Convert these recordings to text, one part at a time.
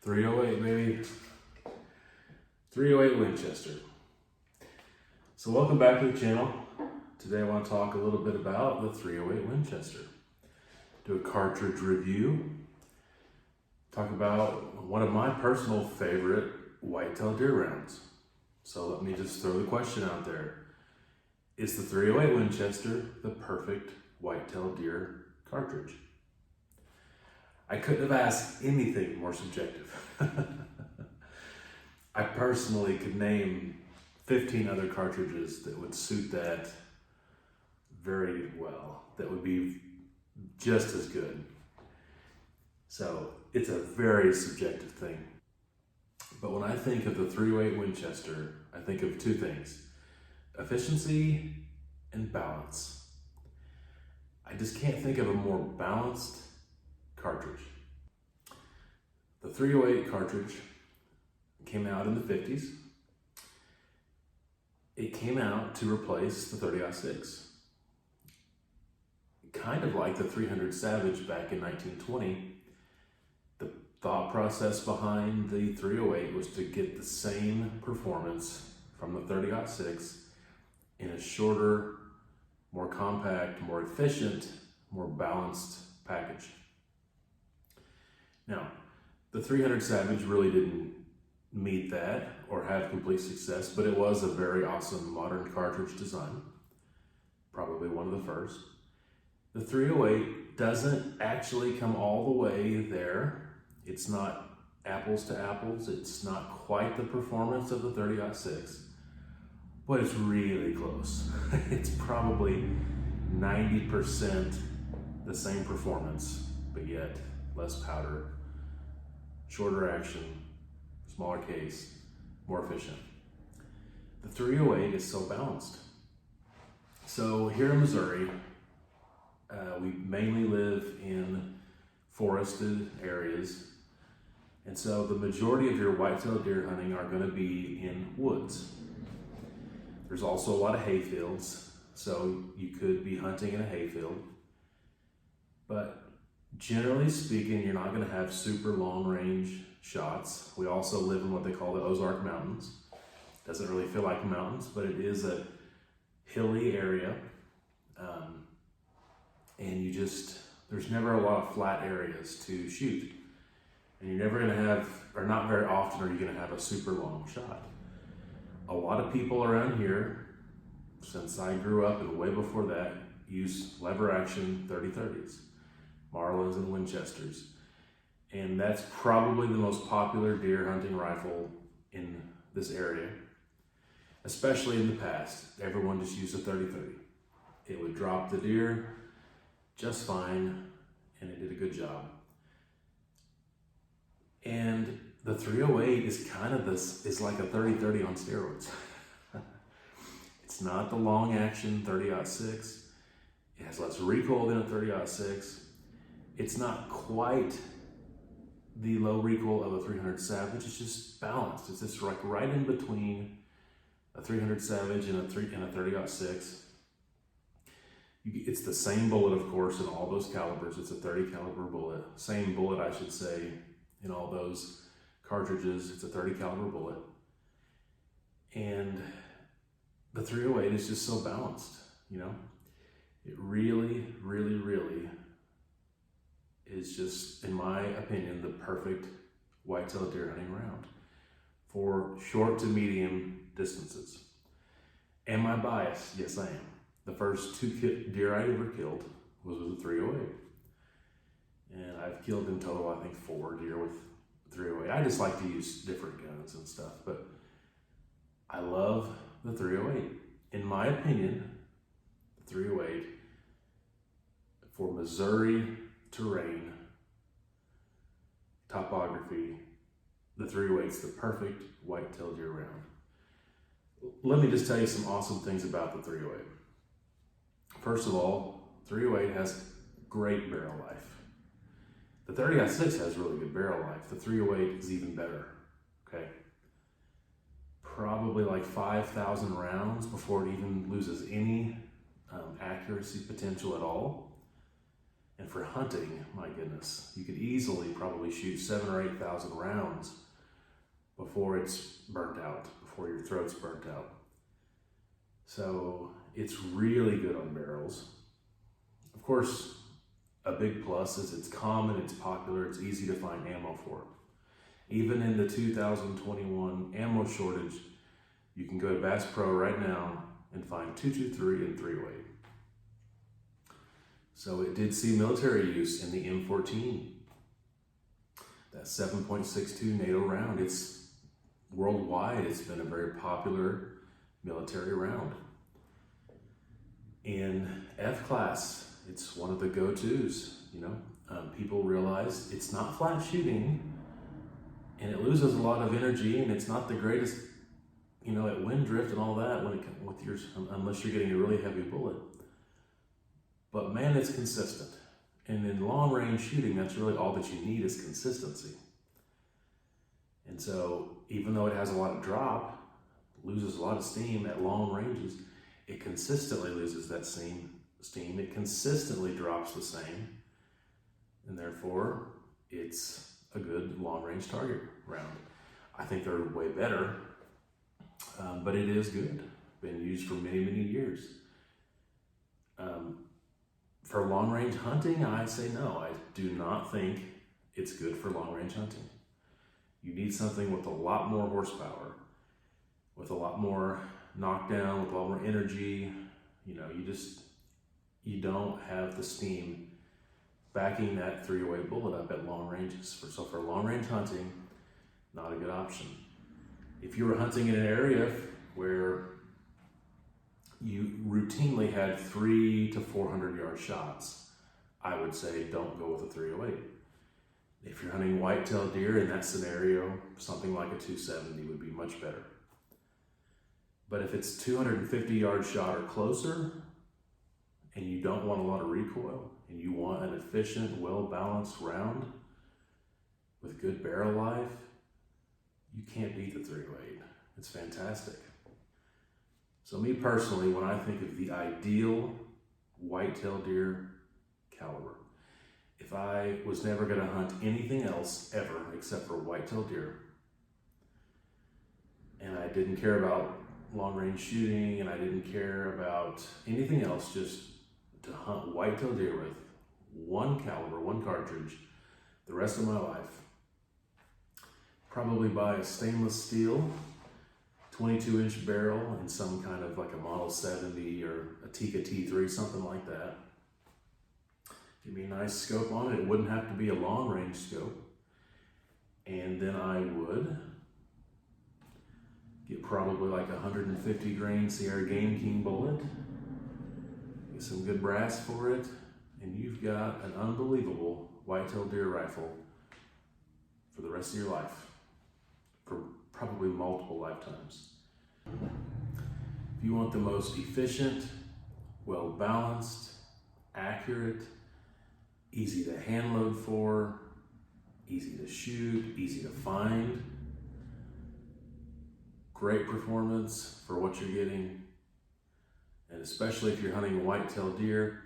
308, baby. 308 Winchester. So welcome back to the channel. Today I want to talk a little bit about the 308 Winchester. Do a cartridge review. Talk about one of my personal favorite whitetail deer rounds. So let me just throw the question out there. Is the 308 Winchester the perfect whitetail deer cartridge? I couldn't have asked anything more subjective. I personally could name 15 other cartridges that would suit that very well, that would be just as good. So it's a very subjective thing. But when I think of the 308 Winchester, I think of two things: efficiency and balance. I just can't think of a more balanced cartridge. The 308 cartridge came out in the 50s. It came out to replace the 30-06. Kind of like the 300 Savage back in 1920. The thought process behind the 308 was to get the same performance from the 30-06 in a shorter, more compact, more efficient, more balanced package. Now, the 300 Savage really didn't meet that or have complete success, but it was a very awesome modern cartridge design. Probably one of the first. The 308 doesn't actually come all the way there. It's not apples to apples. It's not quite the performance of the 30-06, but it's really close. It's probably 90% the same performance, but yet less powder, shorter action, smaller case, more efficient. The 308 is so balanced. So here in Missouri, we mainly live in forested areas. And so the majority of your whitetail deer hunting are going to be in woods. There's also a lot of hay fields, so you could be hunting in a hay field. But generally speaking, you're not going to have super long range shots. We also live in what they call the Ozark Mountains. Doesn't really feel like mountains, but it is a hilly area. And there's never a lot of flat areas to shoot. And you're never gonna have, or not very often are you gonna have a super long shot. A lot of people around here, since I grew up and way before that, use lever action 30-30s, Marlins and Winchesters. And that's probably the most popular deer hunting rifle in this area, especially in the past. Everyone just used a 30-30. It would drop the deer just fine, and it did a good job. And the 308 is kind of is like a 30-30 on steroids. It's not the long action 30-06. It has less recoil than a 30-06. It's not quite the low recoil of a 300 Savage. It's just balanced. It's just like right in between a 300 Savage and a 30-06. It's the same bullet, of course, in all those calibers. It's a 30 caliber bullet. Same bullet, I should say, in all those cartridges. It's a 30 caliber bullet. And the 308 is just so balanced, you know? It really, really, really is just, in my opinion, the perfect whitetail deer hunting round for short to medium distances. Am I biased? Yes, I am. The first two deer I ever killed was with a 308. And I've killed in total, I think, 4 deer with 308. I just like to use different guns and stuff, but I love the 308. In my opinion, the 308 for Missouri terrain, topography, the 308 is the perfect whitetail deer round. Let me just tell you some awesome things about the 308. First of all, 308 has great barrel life. The 30-06 has really good barrel life. The 308 is even better, okay? Probably like 5,000 rounds before it even loses any accuracy potential at all. And for hunting, my goodness, you could easily probably shoot 7,000 or 8,000 rounds before it's burnt out, before your throat's burnt out. So it's really good on barrels. Of course, a big plus is it's common, it's popular, it's easy to find ammo for it. Even in the 2021 ammo shortage, you can go to Bass Pro right now and find 223 and 308. So it did see military use in the M14. That 7.62 NATO round, it's worldwide, it's been a very popular military round. In F class, it's one of the go-tos, people realize it's not flat shooting and it loses a lot of energy and it's not the greatest, at wind drift and all that when it comes with yours, unless you're getting a really heavy bullet. But man, it's consistent. And in long range shooting, that's really all that you need is consistency. And so even though it has a lot of drop, loses a lot of steam at long ranges, it consistently loses that same steam. It consistently drops the same. And therefore, it's a good long range target round. I think they're way better, but it is good. Been used for many, many years. For long range hunting, I say no. I do not think it's good for long range hunting. You need something with a lot more horsepower, with a lot more knockdown, with a lot more energy. You don't have the steam backing that 308 bullet up at long ranges. So for long range hunting, not a good option. If you were hunting in an area where you routinely had 300 to 400 yard shots, I would say don't go with a 308. If you're hunting whitetail deer in that scenario, something like a 270 would be much better. But if it's 250 yard shot or closer, and you don't want a lot of recoil, and you want an efficient, well-balanced round with good barrel life, you can't beat the 308. It's fantastic. So me personally, when I think of the ideal whitetail deer caliber, if I was never going to hunt anything else ever except for whitetail deer, and I didn't care about long range shooting and I didn't care about anything else, just to hunt whitetail deer with one caliber, one cartridge, the rest of my life, probably buy a stainless steel 22-inch barrel and some kind of like a Model 70 or a Tikka T3, something like that. Give me a nice scope on it. It wouldn't have to be a long range scope. And then I would get probably like a 150 grain Sierra Game King bullet, get some good brass for it, and you've got an unbelievable whitetail deer rifle for the rest of your life, for probably multiple lifetimes. If you want the most efficient, well-balanced, accurate, easy to hand load for, easy to shoot, easy to find, great performance for what you're getting, and especially if you're hunting whitetail deer,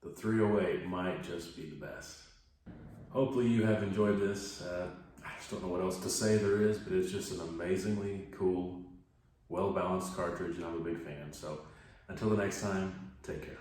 the 308 might just be the best. Hopefully you have enjoyed this. I just don't know what else to say there is, but it's just an amazingly cool, well-balanced cartridge, and I'm a big fan. So until the next time, take care.